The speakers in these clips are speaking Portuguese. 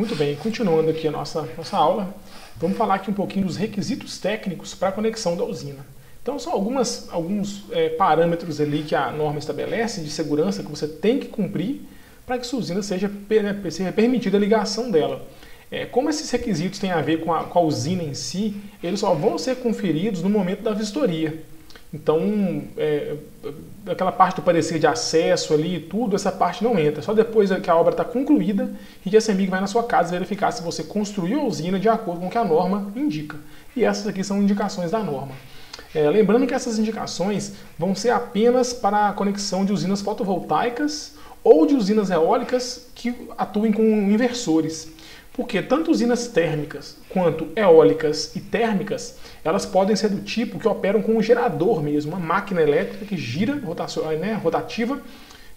Muito bem, continuando aqui a nossa aula, vamos falar aqui um pouquinho dos requisitos técnicos para a conexão da usina. Então são alguns parâmetros ali que a norma estabelece de segurança que você tem que cumprir para que sua usina seja permitida a ligação dela. Como esses requisitos têm a ver com a usina em si, eles só vão ser conferidos no momento da vistoria. Então, aquela parte do parecer de acesso ali, tudo, essa parte não entra. Só depois que a obra está concluída e que a CEMIG vai na sua casa verificar se você construiu a usina de acordo com o que a norma indica. E essas aqui são indicações da norma. Lembrando que essas indicações vão ser apenas para a conexão de usinas fotovoltaicas ou de usinas eólicas que atuem com inversores. Porque tanto usinas térmicas quanto eólicas e térmicas, elas podem ser do tipo que operam com um gerador mesmo, uma máquina elétrica que gira, rotativa,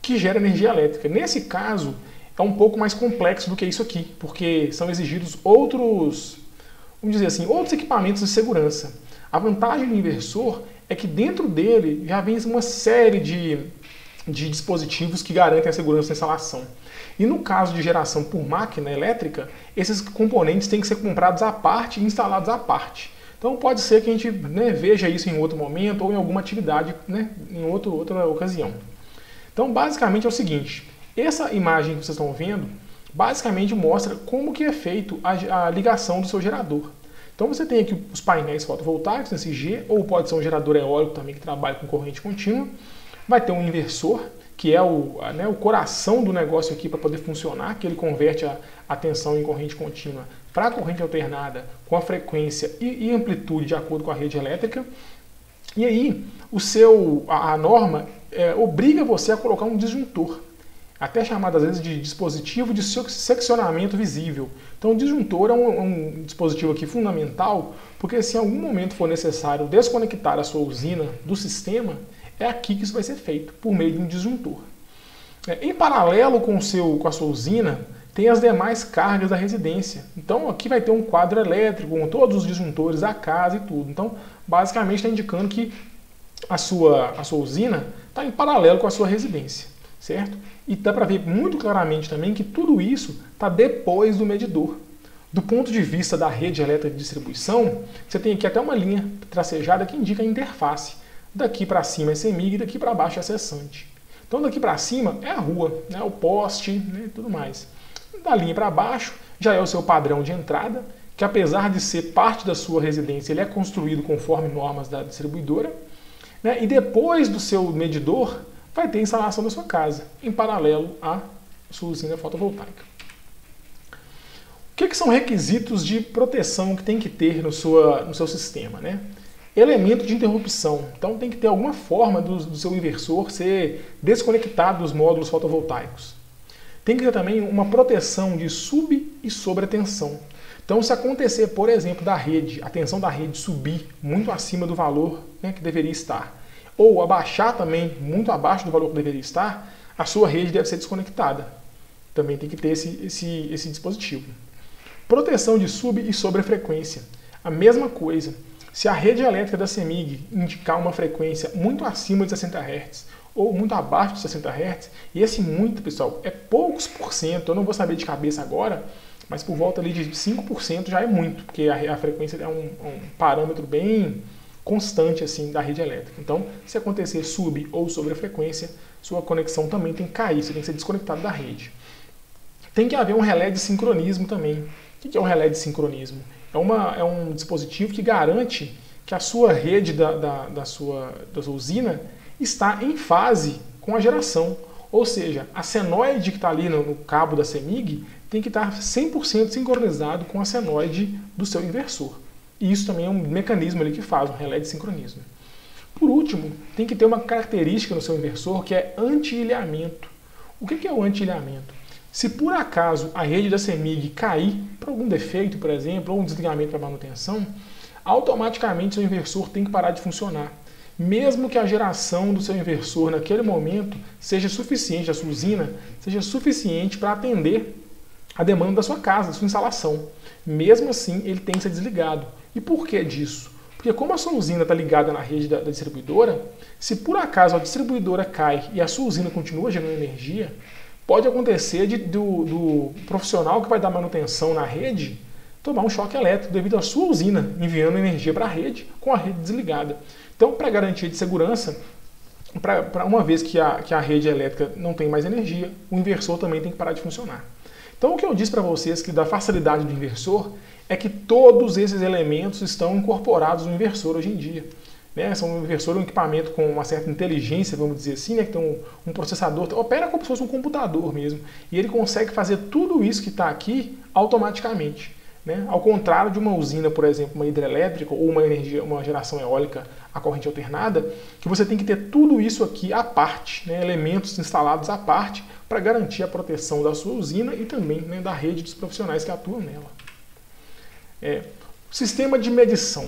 que gera energia elétrica. Nesse caso, é um pouco mais complexo do que isso aqui, porque são exigidos outros equipamentos de segurança. A vantagem do inversor é que dentro dele já vem uma série de dispositivos que garantem a segurança da instalação. E no caso de geração por máquina elétrica, esses componentes têm que ser comprados à parte e instalados à parte. Então pode ser que a gente veja isso em outro momento ou em alguma atividade, em outra ocasião. Então basicamente é o seguinte, essa imagem que vocês estão vendo, basicamente mostra como que é feito a ligação do seu gerador. Então você tem aqui os painéis fotovoltaicos nesse G, ou pode ser um gerador eólico também que trabalha com corrente contínua. Vai ter um inversor, que é o coração do negócio aqui para poder funcionar, que ele converte a tensão em corrente contínua para a corrente alternada com a frequência e amplitude de acordo com a rede elétrica. E aí a norma obriga você a colocar um disjuntor, até chamado às vezes de dispositivo de seccionamento visível. Então o disjuntor é um dispositivo aqui fundamental, porque se em algum momento for necessário desconectar a sua usina do sistema, é aqui que isso vai ser feito, por meio de um disjuntor. Em paralelo com a sua usina, tem as demais cargas da residência. Então aqui vai ter um quadro elétrico com todos os disjuntores da casa e tudo. Então basicamente está indicando que a sua usina está em paralelo com a sua residência, certo? E dá para ver muito claramente também que tudo isso está depois do medidor. Do ponto de vista da rede elétrica de distribuição, você tem aqui até uma linha tracejada que indica a interface. Daqui para cima é CEMIG e daqui para baixo é acessante. Então daqui para cima é a rua, o poste e tudo mais. Da linha para baixo já é o seu padrão de entrada, que apesar de ser parte da sua residência, ele é construído conforme normas da distribuidora. E depois do seu medidor, vai ter a instalação da sua casa, em paralelo à sua usina fotovoltaica. O que são requisitos de proteção que tem que ter no seu sistema? Elemento de interrupção. Então tem que ter alguma forma do seu inversor ser desconectado dos módulos fotovoltaicos. Tem que ter também uma proteção de sub- e sobretensão. Então se acontecer, por exemplo, a tensão da rede subir muito acima do valor que deveria estar, ou abaixar também muito abaixo do valor que deveria estar, a sua rede deve ser desconectada. Também tem que ter esse dispositivo. Proteção de sub- e sobrefrequência. A mesma coisa. Se a rede elétrica da CEMIG indicar uma frequência muito acima de 60 Hz ou muito abaixo de 60 Hz, e esse muito, pessoal, é poucos por cento, eu não vou saber de cabeça agora, mas por volta ali de 5% já é muito, porque a frequência é um parâmetro bem constante assim da rede elétrica. Então, se acontecer sub ou sobrefrequência, sua conexão também tem que cair, você tem que ser desconectado da rede. Tem que haver um relé de sincronismo também. O que é um relé de sincronismo? É um dispositivo que garante que a sua rede da sua usina está em fase com a geração. Ou seja, a senoide que está ali no cabo da CEMIG tem que estar 100% sincronizado com a senoide do seu inversor. E isso também é um mecanismo ali que faz, um relé de sincronismo. Por último, tem que ter uma característica no seu inversor que é anti-ilhamento. O que é o anti-ilhamento? Se por acaso a rede da CEMIG cair por algum defeito, por exemplo, ou um desligamento para manutenção, automaticamente seu inversor tem que parar de funcionar. Mesmo que a geração do seu inversor naquele momento seja suficiente, a sua usina seja suficiente para atender a demanda da sua casa, da sua instalação. Mesmo assim, ele tem que ser desligado. E por que disso? Porque como a sua usina está ligada na rede da distribuidora, se por acaso a distribuidora cai e a sua usina continua gerando energia, pode acontecer do profissional que vai dar manutenção na rede tomar um choque elétrico devido à sua usina enviando energia para a rede com a rede desligada. Então, para garantia de segurança, para uma vez que a rede elétrica não tem mais energia, o inversor também tem que parar de funcionar. Então, o que eu disse para vocês que da facilidade do inversor é que todos esses elementos estão incorporados no inversor hoje em dia. São um inversor, um equipamento com uma certa inteligência, vamos dizer assim, que tem um processador, opera como se fosse um computador mesmo, e ele consegue fazer tudo isso que está aqui automaticamente. Ao contrário de uma usina, por exemplo, uma hidrelétrica ou uma geração eólica a corrente alternada, que você tem que ter tudo isso aqui à parte, elementos instalados à parte, para garantir a proteção da sua usina e também da rede dos profissionais que atuam nela. Sistema de medição.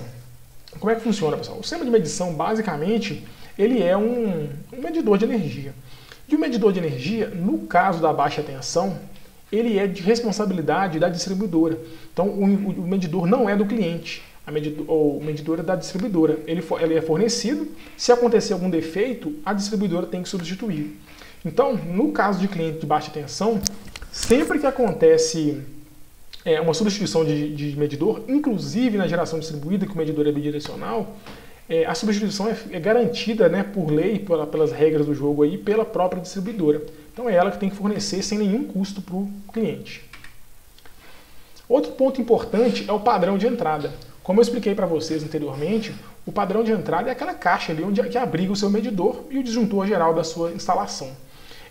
Como é que funciona, pessoal? O sistema de medição, basicamente, ele é um medidor de energia. E o medidor de energia, no caso da baixa tensão, ele é de responsabilidade da distribuidora. Então, o medidor não é do cliente, o medidor é da distribuidora. Ele é fornecido, se acontecer algum defeito, a distribuidora tem que substituir. Então, no caso de cliente de baixa tensão, sempre que acontece uma substituição de medidor, inclusive na geração distribuída, que o medidor é bidirecional, a substituição é garantida por lei, pelas regras do jogo aí, pela própria distribuidora. Então é ela que tem que fornecer sem nenhum custo para o cliente. Outro ponto importante é o padrão de entrada. Como eu expliquei para vocês anteriormente, o padrão de entrada é aquela caixa ali que abriga o seu medidor e o disjuntor geral da sua instalação.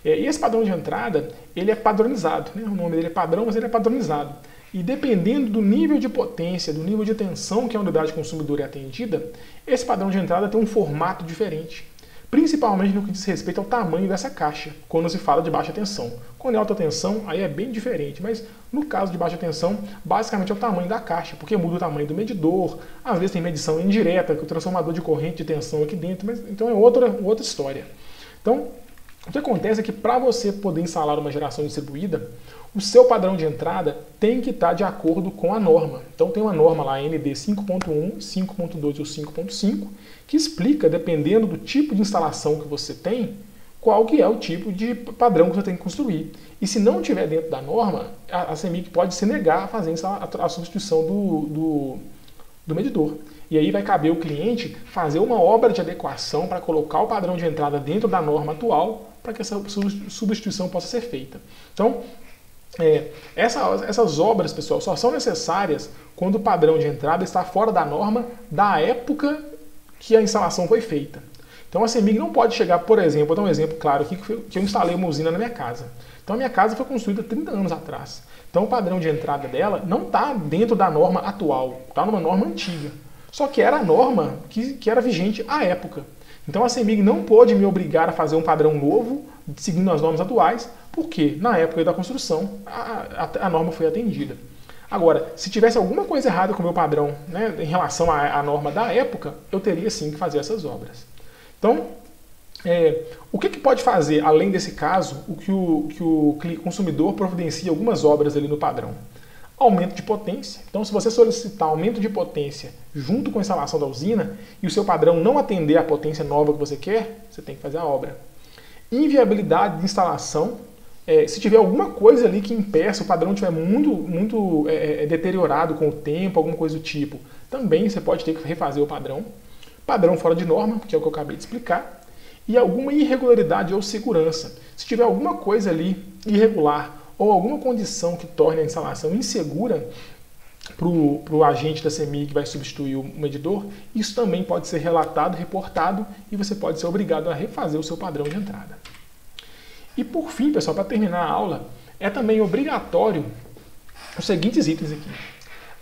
E esse padrão de entrada, ele é padronizado. O nome dele é padrão, mas ele é padronizado. E dependendo do nível de potência, do nível de tensão que a unidade consumidora é atendida, esse padrão de entrada tem um formato diferente. Principalmente no que diz respeito ao tamanho dessa caixa, quando se fala de baixa tensão. Quando é alta tensão, aí é bem diferente, mas no caso de baixa tensão, basicamente é o tamanho da caixa, porque muda o tamanho do medidor, às vezes tem medição indireta, com o transformador de corrente de tensão aqui dentro, mas então é outra história. Então, o que acontece é que para você poder instalar uma geração distribuída, o seu padrão de entrada tem que estar de acordo com a norma. Então tem uma norma lá, ND 5.1, 5.2 ou 5.5, que explica, dependendo do tipo de instalação que você tem, qual que é o tipo de padrão que você tem que construir. E se não estiver dentro da norma, a CEMIG pode se negar a fazer a substituição do medidor. E aí vai caber o cliente fazer uma obra de adequação para colocar o padrão de entrada dentro da norma atual para que essa substituição possa ser feita. Então, essas obras, pessoal, só são necessárias quando o padrão de entrada está fora da norma da época que a instalação foi feita. Então a CEMIG não pode chegar, por exemplo, vou dar um exemplo claro aqui, que eu instalei uma usina na minha casa. Então a minha casa foi construída 30 anos atrás. Então o padrão de entrada dela não está dentro da norma atual, está numa norma antiga. Só que era a norma que era vigente à época. Então a CEMIG não pode me obrigar a fazer um padrão novo, seguindo as normas atuais, porque na época da construção a norma foi atendida. Agora, se tivesse alguma coisa errada com o meu padrão, em relação à norma da época, eu teria sim que fazer essas obras. Então, o que pode fazer, além desse caso, que o consumidor providencia algumas obras ali no padrão? Aumento de potência. Então, se você solicitar aumento de potência junto com a instalação da usina e o seu padrão não atender a potência nova que você quer, você tem que fazer a obra. Inviabilidade de instalação. Se tiver alguma coisa ali que impeça, o padrão estiver muito deteriorado com o tempo, alguma coisa do tipo, também você pode ter que refazer o padrão. Padrão fora de norma, que é o que eu acabei de explicar. E alguma irregularidade ou segurança. Se tiver alguma coisa ali irregular ou alguma condição que torne a instalação insegura para o agente da CEMIG que vai substituir o medidor, isso também pode ser relatado, reportado e você pode ser obrigado a refazer o seu padrão de entrada. E por fim, pessoal, para terminar a aula, é também obrigatório os seguintes itens aqui.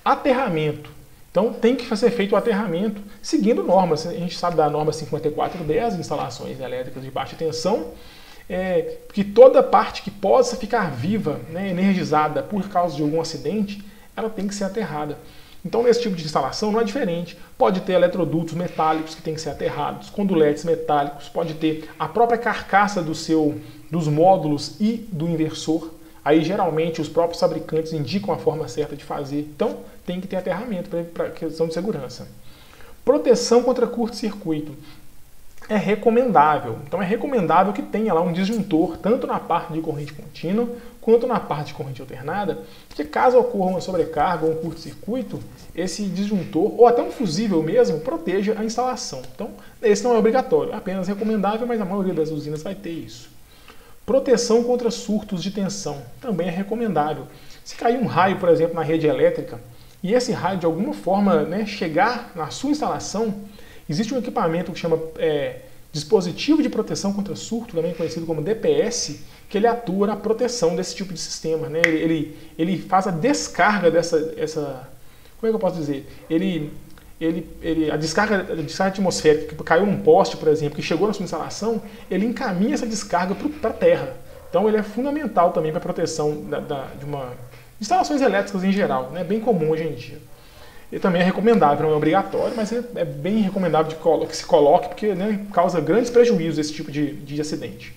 Aterramento. Então tem que ser feito o aterramento seguindo normas. A gente sabe da norma 5410, instalações elétricas de baixa tensão, que toda parte que possa ficar viva, energizada por causa de algum acidente, ela tem que ser aterrada. Então nesse tipo de instalação não é diferente. Pode ter eletrodutos metálicos que tem que ser aterrados, conduletes metálicos, pode ter a própria carcaça dos módulos e do inversor. Aí geralmente os próprios fabricantes indicam a forma certa de fazer. Então tem que ter aterramento para questão de segurança. Proteção contra curto-circuito. é recomendável. Então é recomendável que tenha lá um disjuntor, tanto na parte de corrente contínua, quanto na parte de corrente alternada, porque caso ocorra uma sobrecarga ou um curto-circuito, esse disjuntor, ou até um fusível mesmo, proteja a instalação. Então, esse não é obrigatório, é apenas recomendável, mas a maioria das usinas vai ter isso. Proteção contra surtos de tensão, também é recomendável. Se cair um raio, por exemplo, na rede elétrica, e esse raio de alguma forma, né, chegar na sua instalação, existe um equipamento que chama dispositivo de proteção contra surto, também conhecido como DPS, que ele atua na proteção desse tipo de sistema, né? Ele faz a descarga como é que eu posso dizer? A descarga atmosférica que caiu num poste, por exemplo, que chegou na sua instalação, ele encaminha essa descarga para a terra. Então ele é fundamental também para a proteção de instalações elétricas em geral, né? Bem comum hoje em dia. Ele também é recomendável, não é obrigatório, mas é bem recomendável que se coloque, porque, né, causa grandes prejuízos esse tipo de acidente.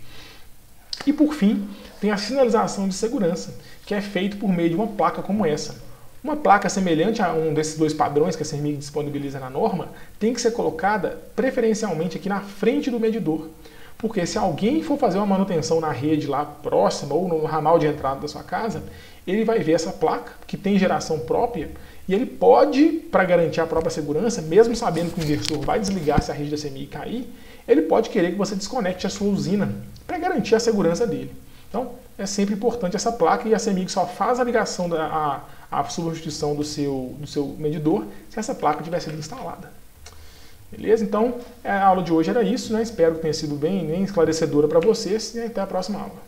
E por fim, tem a sinalização de segurança, que é feito por meio de uma placa como essa. Uma placa semelhante a um desses dois padrões que a CEMIG disponibiliza na norma, tem que ser colocada preferencialmente aqui na frente do medidor. Porque se alguém for fazer uma manutenção na rede lá próxima ou no ramal de entrada da sua casa, ele vai ver essa placa, que tem geração própria, e ele pode, para garantir a própria segurança, mesmo sabendo que o inversor vai desligar se a rede da CEMIG cair, ele pode querer que você desconecte a sua usina para garantir a segurança dele. Então, é sempre importante essa placa, e a CEMIG só faz a ligação, a substituição do seu medidor se essa placa tiver sido instalada. Beleza? Então, a aula de hoje era isso, né? Espero que tenha sido bem esclarecedora para vocês, e até a próxima aula.